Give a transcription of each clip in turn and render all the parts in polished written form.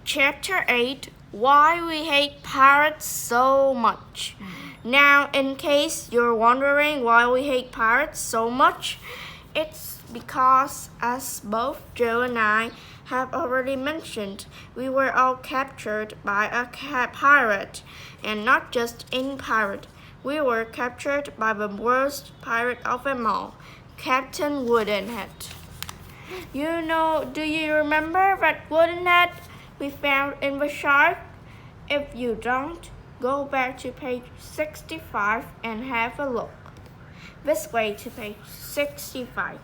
Chapter 8 Why We Hate Pirates So Much. Now, in case you're wondering why we hate pirates so much, it's because, as both Joe and I have already mentioned, we were all captured by a pirate, and not just any pirate. We were captured by the worst pirate of them all, Captain Woodenhead. Do you remember that woodenhead we found in the shark? If you don't, go back to page 65 and have a look. This way to page 65.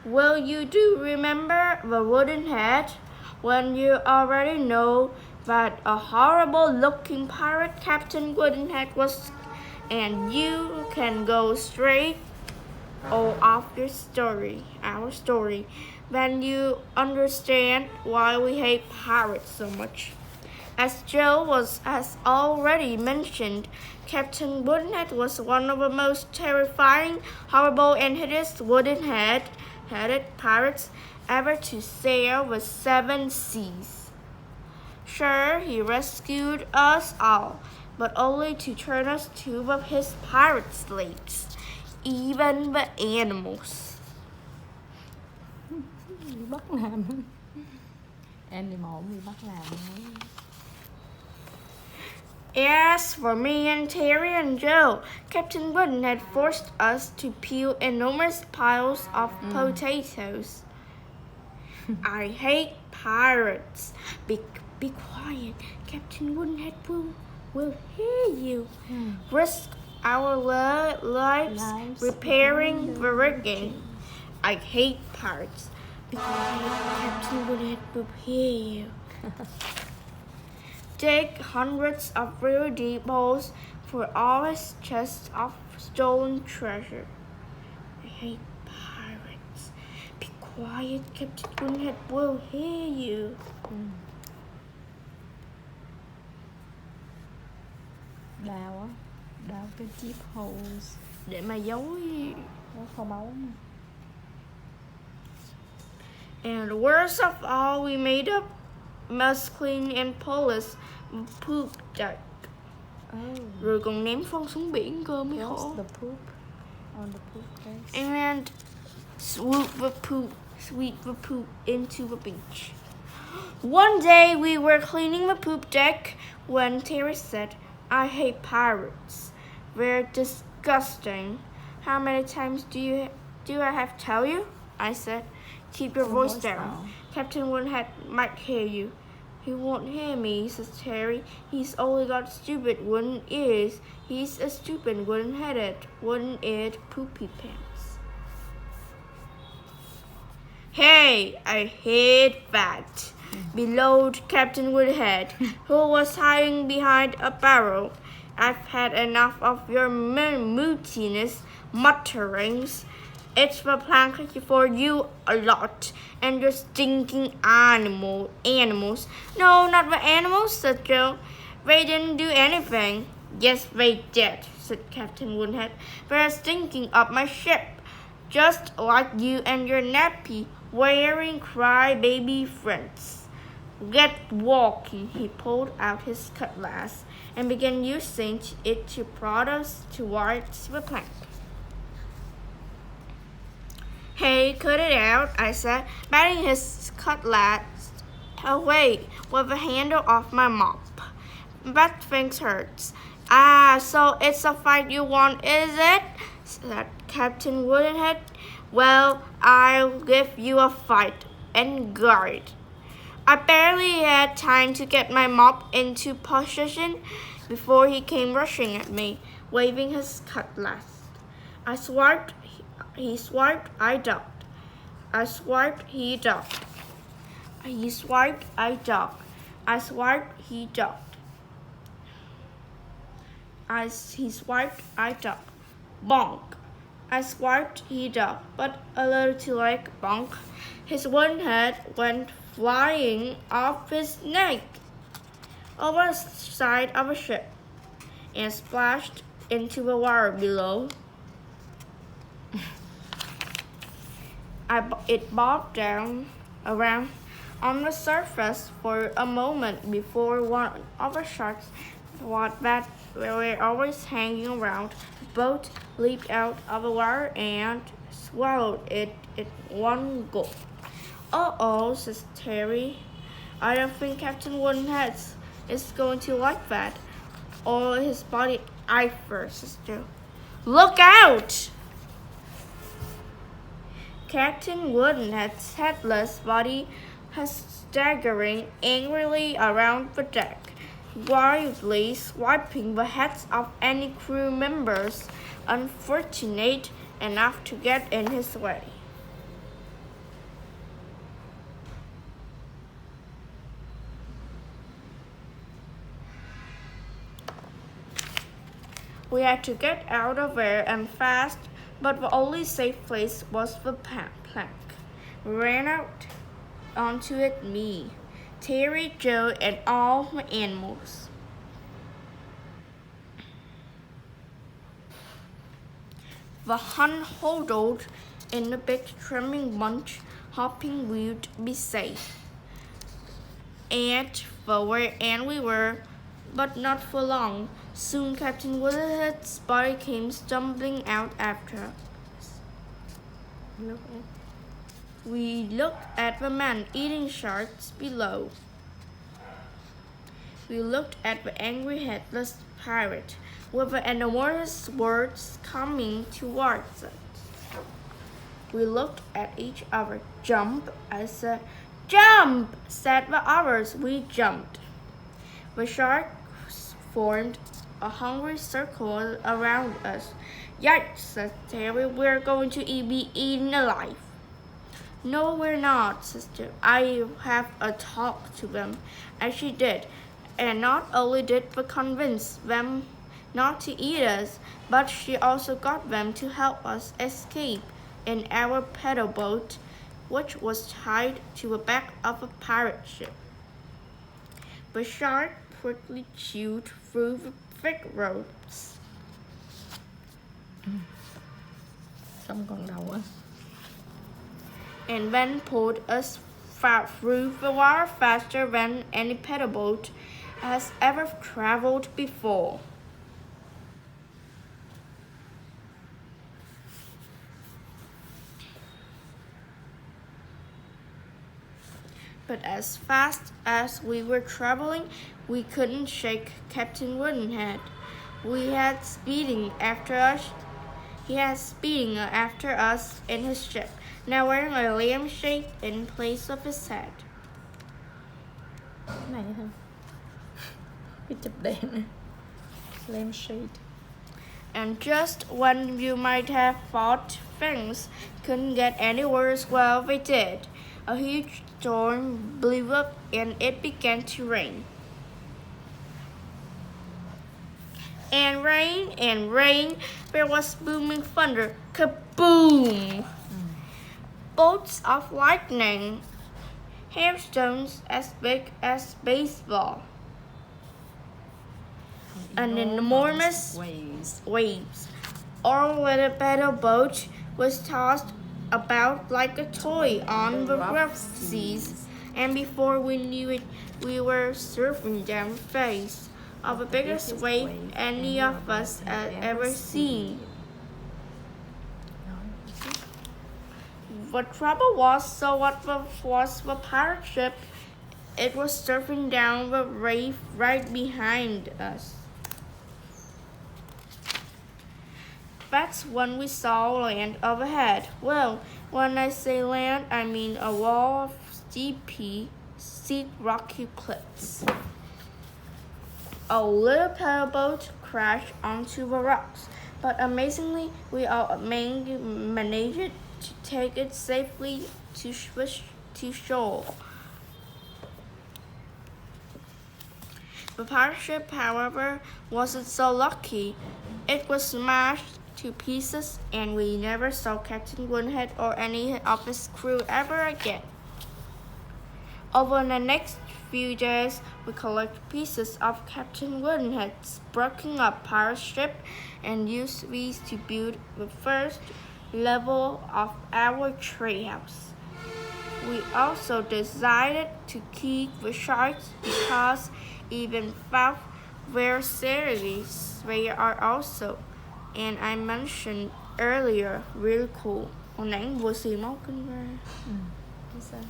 Will you do remember the woodenhead when you already know that a horrible looking pirate Captain Woodenhead was, and you can go straight off our story, then you understand why we hate pirates so much. As Joe has already mentioned, Captain Woodenhead was one of the most terrifying, horrible, and hideous wooden-headed pirates ever to sail the seven seas. Sure, he rescued us all, but only to turn us to his pirate slaves. Even the animals. Bị bắt làm. Animal bị bắt làm. As for me and Terry and Joe, Captain Wooden had forced us to peel enormous piles of potatoes. I hate pirates. Be quiet. Captain Woodenhead will hear you. Risk our lives repairing the rigging. I hate pirates. Be quiet. Captain Woodenhead will hear you. Dig hundreds of real deep holes for all his chests of stolen treasure. I hate pirates. Be quiet. Captain Woodenhead will hear you. Đào cái chip holes để mà giấu nó kho báu mà. And worst of all, we made up must clean and polish poop deck. Rồi còn ném phân xuống biển cơ mới khổ. The poop on the poop deck. And sweep the poop into the beach. One day we were cleaning the poop deck when Terry said, I hate pirates. They're disgusting. How many times do I have to tell you? I said. Keep your voice down. Captain Woodenhead might hear you. He won't hear me, says Terry. He's only got stupid wooden ears. He's a stupid wooden-eared poopy pants. Hey, I hate that, bellowed Captain Woodenhead, who was hiding behind a barrel. I've had enough of your mutinous mutterings. It's the plank for you a lot, and your stinking animals. No, not the animals, said Joe. They didn't do anything. Yes, they did, said Captain Woodenhead. They're stinking up my ship, just like you and your nappy wearing crybaby friends. Get walking. He pulled out his cutlass and began using it to prod us towards the plank. Hey, cut it out, I said, batting his cutlass away with the handle of my mop. That thing hurts. So it's a fight you want, is it? Said Captain Woodenhead. Well, I'll give you a fight, and guard. I barely had time to get my mop into position before he came rushing at me, waving his cutlass. I swiped. He swiped, I ducked. I swiped, he ducked. He swiped, I ducked. I swiped, he ducked. He swiped, I ducked. Bonk. I swiped, he ducked, but a little too late, bonk. His one head went flying off his neck over the side of a ship and splashed into the water below. It bobbed down around on the surface for a moment before one of the sharks that were always hanging around the boat leaped out of the water and swallowed it in one gulp. "Uh-oh," says Terry. "I don't think Captain Woodenhead is going to like that." All his body ached, says Joe. "Look out!" Captain Woodenhead's headless body was staggering angrily around the deck, wildly swiping the heads of any crew members unfortunate enough to get in his way. We had to get out of there and fast, but the only safe place was the plank. We ran out onto it, me, Terry, Joe, and all the animals. The hunt huddled in a big trembling bunch, hoping we'd be safe. And we were, but not for long. Soon Captain Woodenhead's body came stumbling out after us. We looked at the man eating sharks below. We looked at the angry headless pirate with the enormous words coming towards us. We looked at each other. "Jump," I said. "Jump," said the others. We jumped. The sharks formed a hungry circle around us. "Yikes," said Terry. "We're going to be eaten alive." "No, we're not," said Joe. "I have a talk to them," and she did. And not only did we convince them not to eat us, but she also got them to help us escape in our pedal boat, which was tied to the back of a pirate ship. The shark quickly chewed through the thick ropes. Không còn đầu á. And then pulled us through the water faster than any pedal boat has ever traveled before. But as fast as we were traveling, we couldn't shake Captain Woodenhead. He had speeding after us in his ship, now wearing a lampshade in place of his head. Cái này thôi. Cái chụp đèn này. Lampshade. And just when you might have thought things couldn't get any worse, well, they did. A huge storm blew up and it began to rain. And rain, there was booming thunder. Kaboom! Bolts of lightning, hailstones as big as baseball, and enormous waves. Our little pedal boat was tossed about like a toy on the rough seas, and before we knew it, we were surfing down the face of the biggest wave any of us had ever seen. The trouble was, was the pirate ship. It was surfing down the reef right behind us. That's when we saw land overhead. Well, when I say land, I mean a wall of steep rocky cliffs. A little pedal boat crashed onto the rocks, but amazingly, we all managed to take it safely to shore. The pirate ship, however, wasn't so lucky. It was smashed to pieces, and we never saw Captain Woodenhead or any of his crew ever again. Over the next few days, we collected pieces of Captain Woodenhead's broken up pirate ship and used these to build the first level of our treehouse. We also decided to keep the sharks because even though they're serious, they are also, and I mentioned earlier, really cool. Hồi nãy anh vừa xì máu kinh ra. Thế sao?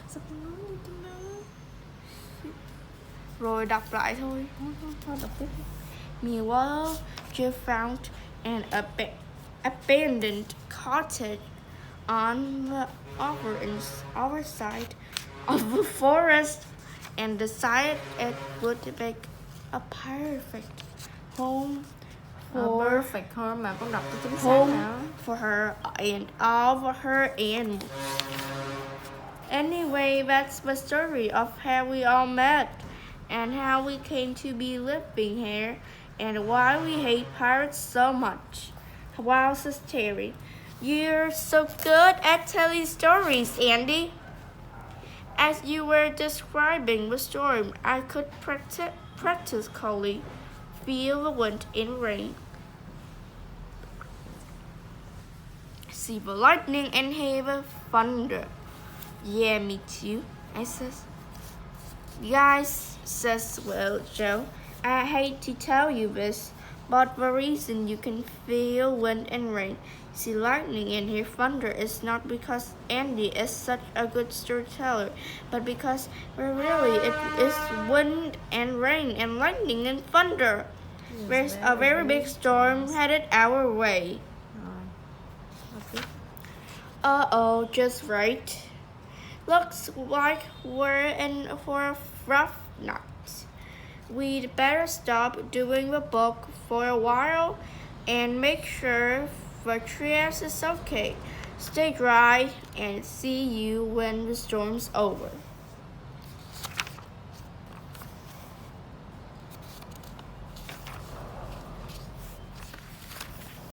Sao con nói gì tôi nói? Rồi đọc lại thôi. Thôi đọc tiếp. Meanwhile, Jill found an abandoned cottage on the other side of the forest and decided it would make a perfect home for Perfect home mà con đọc cho chính xác home nào. for her and all of her animals. Anyway, that's the story of how we all met and how we came to be living here and why we hate pirates so much. Wow, says Terry. You're so good at telling stories, Andy. As you were describing the storm, I could practically feel the wind and rain. See the lightning and hear the thunder. Yeah, me too, I says. Guys, says Will Joe, I hate to tell you this, but the reason you can feel wind and rain, see lightning and hear thunder is not because Andy is such a good storyteller, but because really it is wind and rain and lightning and thunder. Yes, There's a very big storm headed our way. Okay. Uh-oh, just right. Looks like we're in for a rough night. We'd better stop doing the book for a while and make sure the treehouse is okay. Stay dry and see you when the storm's over.